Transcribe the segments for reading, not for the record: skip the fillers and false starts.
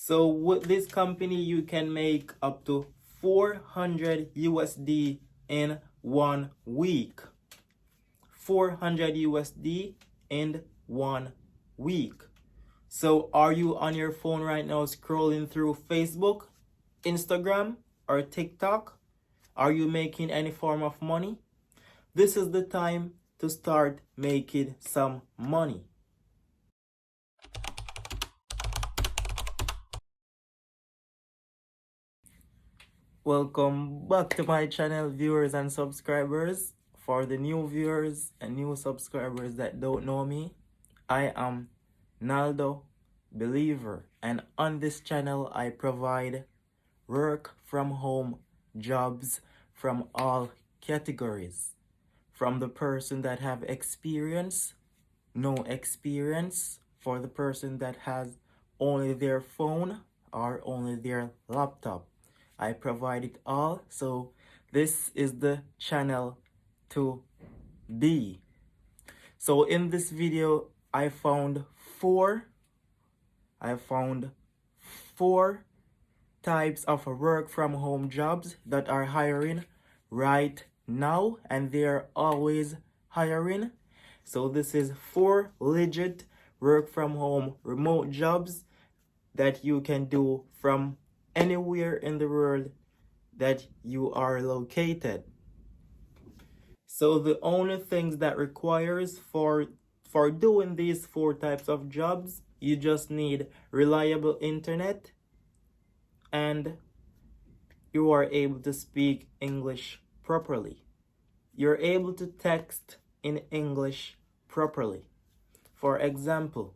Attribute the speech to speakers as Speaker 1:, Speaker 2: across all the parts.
Speaker 1: So with this company, you can make up to 400 USD in 1 week. 400 USD in 1 week. So are you on your phone right now scrolling through Facebook, Instagram, or TikTok? Are you making any form of money? This is the time to start making some money. Welcome back to my channel, viewers and subscribers. For the new viewers and new subscribers that don't know me, I am Naldo Believer, and on this channel I provide work from home jobs from all categories, from the person that have experience, no experience, for the person that has only their phone or only their laptop. I provide it all, so this is the channel to be. So in this video I found four types of work from home jobs that are hiring right now, and they're always hiring. So this is 4 legit work from home remote jobs that you can do from anywhere in the world that you are located. So the only things that requires for doing these 4 types of jobs, you just need reliable internet and you are able to speak English properly. You're able to text in English properly. For example,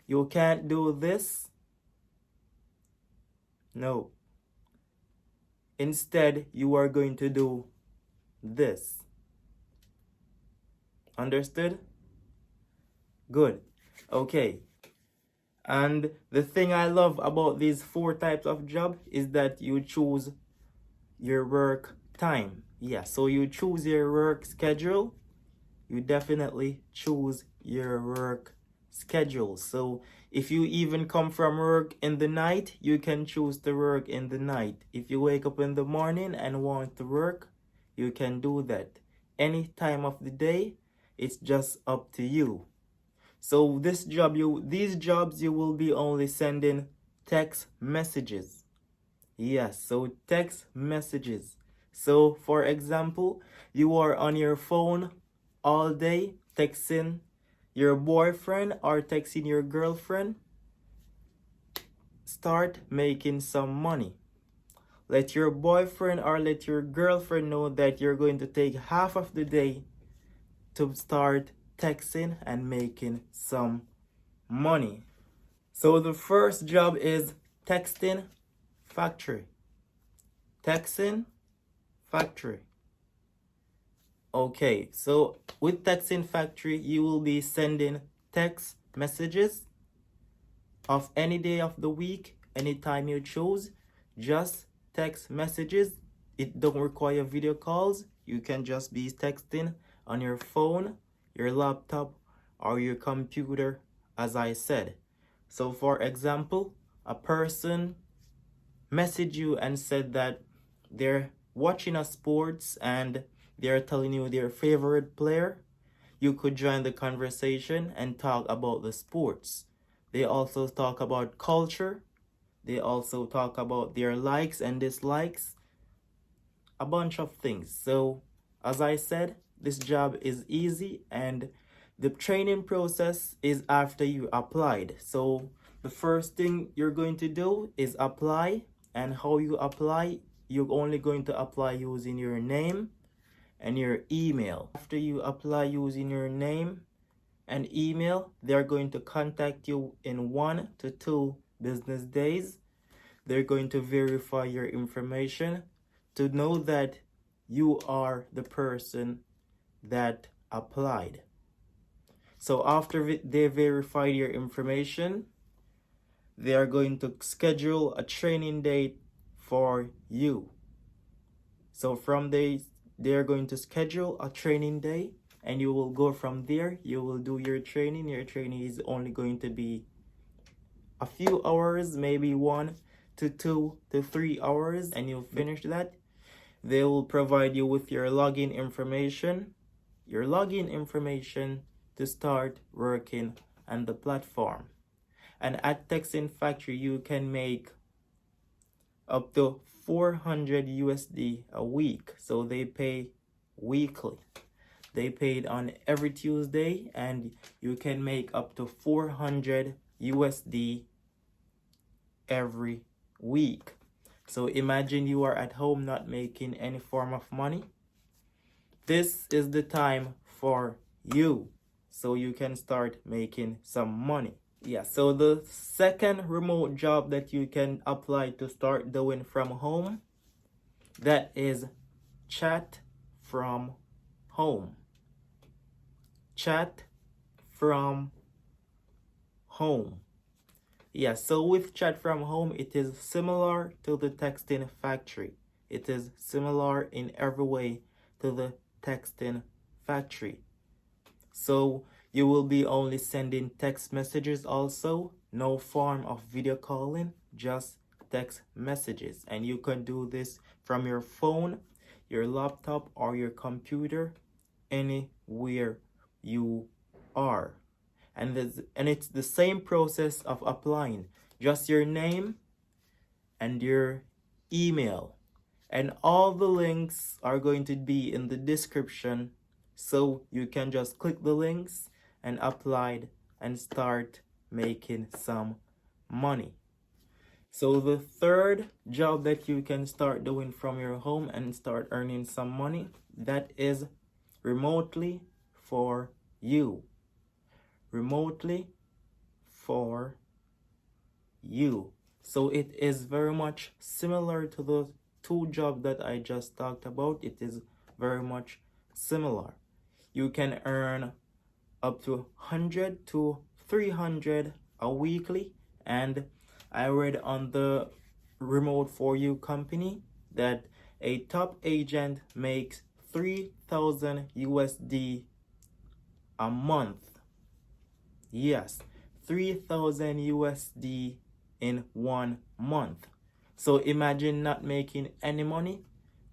Speaker 1: you can't do this. No. Instead, you are going to do this. Understood? Good. Okay. And the thing I love about these 4 types of job is that you choose your work time. Yeah, so you choose your work schedule. You definitely choose your work schedule. So if you even come from work in the night, you can choose to work in the night. If you wake up in the morning and want to work, you can do that. Any time of the day, it's just up to you. So these jobs you will be only sending text messages. Yes, so text messages. So for example, you are on your phone all day texting your boyfriend or texting your girlfriend. Start making some money. Let your boyfriend or let your girlfriend know that you're going to take half of the day to start texting and making some money. So the first job is texting factory. Texting factory. Okay, so with texting factory, you will be sending text messages of any day of the week, anytime you choose. Just text messages. It don't require video calls. You can just be texting on your phone, your laptop, or your computer, as I said. So for example, a person messaged you and said that they're watching a sports and they're telling you their favorite player. You could join the conversation and talk about the sports. They also talk about culture. They also talk about their likes and dislikes. A bunch of things. So as I said, this job is easy and the training process is after you applied. So the first thing you're going to do is apply. And how you apply, you're only going to apply using your name and your email. After you apply using your name and email, they're going to contact you in 1 to 2 business days. They're going to verify your information to know that you are the person that applied. So after they verify your information, they are going to schedule a training date for you. So from there, they are going to schedule a training day and you will go from there. You will do your training. Your training is only going to be a few hours, maybe 1 to 2 to 3 hours, and you finish that, they will provide you with your login information, to start working on the platform. And at Texting Factory, you can make up to 400 USD a week. So they pay weekly. They paid on every Tuesday, and you can make up to 400 USD every week. So imagine you are at home not making any form of money. This is the time for you, so you can start making some money. Yeah, so the second remote job that you can apply to start doing from home, that is chat from home. Chat from home. Yeah, so with chat from home, it is similar to the Texting Factory. It is similar in every way to the Texting Factory. So you will be only sending text messages also, no form of video calling, just text messages. And you can do this from your phone, your laptop, or your computer, anywhere you are. And it's the same process of applying, just your name and your email. And all the links are going to be in the description, so you can just click the links and apply and start making some money. So the third job that you can start doing from your home and start earning some money, that is remotely for you. Remotely for you. So it is very much similar to the two jobs that I just talked about. It is very much similar. You can earn up to 100 to 300 a weekly, and I read on the Remote For You company that a top agent makes 3,000 USD a month. Yes, 3,000 USD in 1 month. So imagine not making any money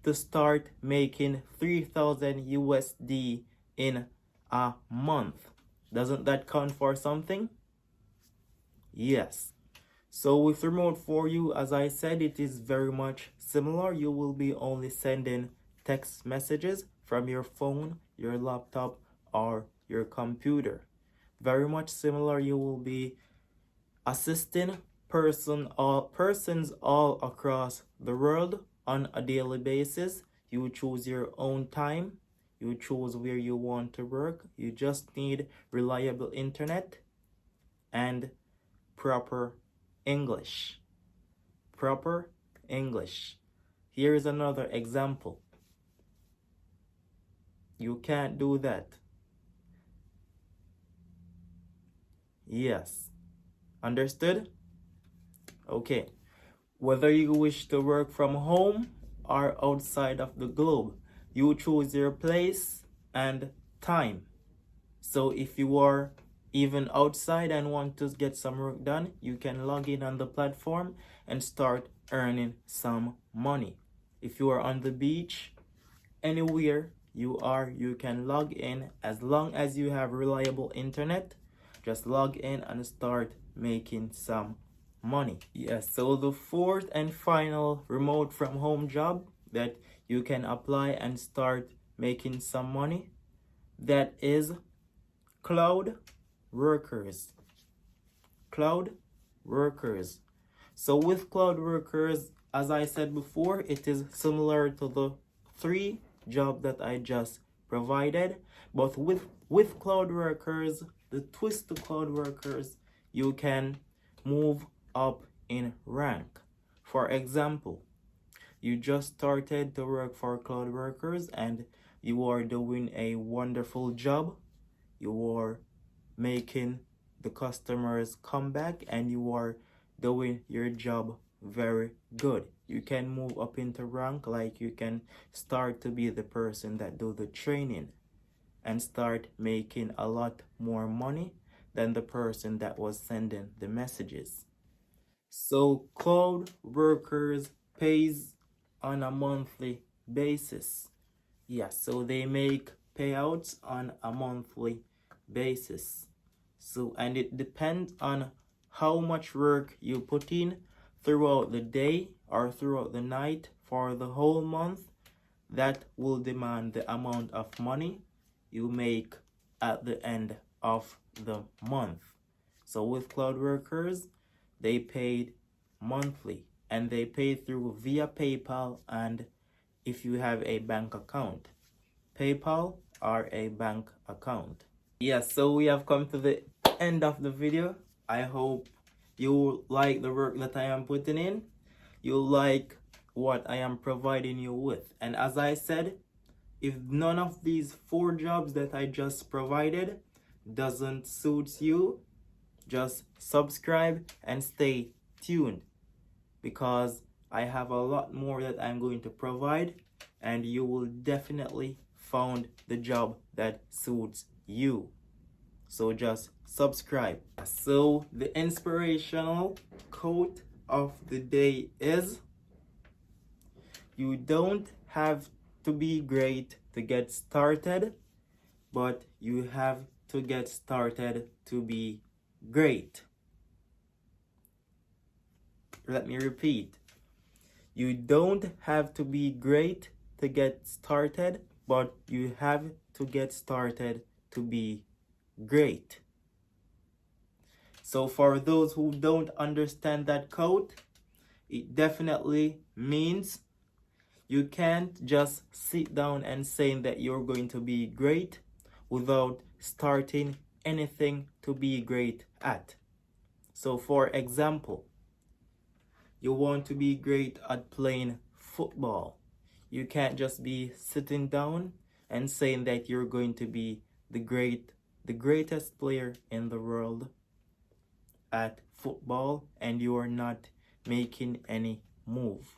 Speaker 1: to start making 3,000 USD in a month. Doesn't that count for something? Yes. So with Remote For You, as I said, it is very much similar. You will be only sending text messages from your phone, your laptop, or your computer. Very much similar. You will be assisting persons all across the world on a daily basis. You choose your own time. You choose where you want to work. You just need reliable internet and proper English. Proper English. Here is another example. You can't do that. Yes. Understood? Okay. Whether you wish to work from home or outside of the globe, you choose your place and time. So if you are even outside and want to get some work done, you can log in on the platform and start earning some money. If you are on the beach, anywhere you are, you can log in. As long as you have reliable internet, just log in and start making some money. Yes, so the fourth and final remote from home job that you can apply and start making some money, that is cloud workers. Cloud workers. So with cloud workers, as I said before, it is similar to the three jobs that I just provided, but with cloud workers, the twist to cloud workers, you can move up in rank. For example, you just started to work for cloud workers and you are doing a wonderful job. You are making the customers come back and you are doing your job very good. You can move up into rank, like you can start to be the person that do the training and start making a lot more money than the person that was sending the messages. So cloud workers pays on a monthly basis. Yeah, so they make payouts on a monthly basis. So, and it depends on how much work you put in throughout the day or throughout the night for the whole month. That will demand the amount of money you make at the end of the month. So with cloud workers, they paid monthly and they pay through via PayPal, and if you have a bank account, PayPal or a bank account. Yes, so we have come to the end of the video. I hope you like the work that I am putting in. You like what I am providing you with. And as I said, if none of these 4 jobs that I just provided doesn't suit you, just subscribe and stay tuned, because I have a lot more that I'm going to provide, and you will definitely find the job that suits you. So just subscribe. So the inspirational quote of the day is, you don't have to be great to get started, but you have to get started to be great. Let me repeat. You don't have to be great to get started, but you have to get started to be great. So for those who don't understand that quote, it definitely means you can't just sit down and say that you're going to be great without starting anything to be great at. So for example, you want to be great at playing football. You can't just be sitting down and saying that you're going to be the greatest player in the world at football and you are not making any move.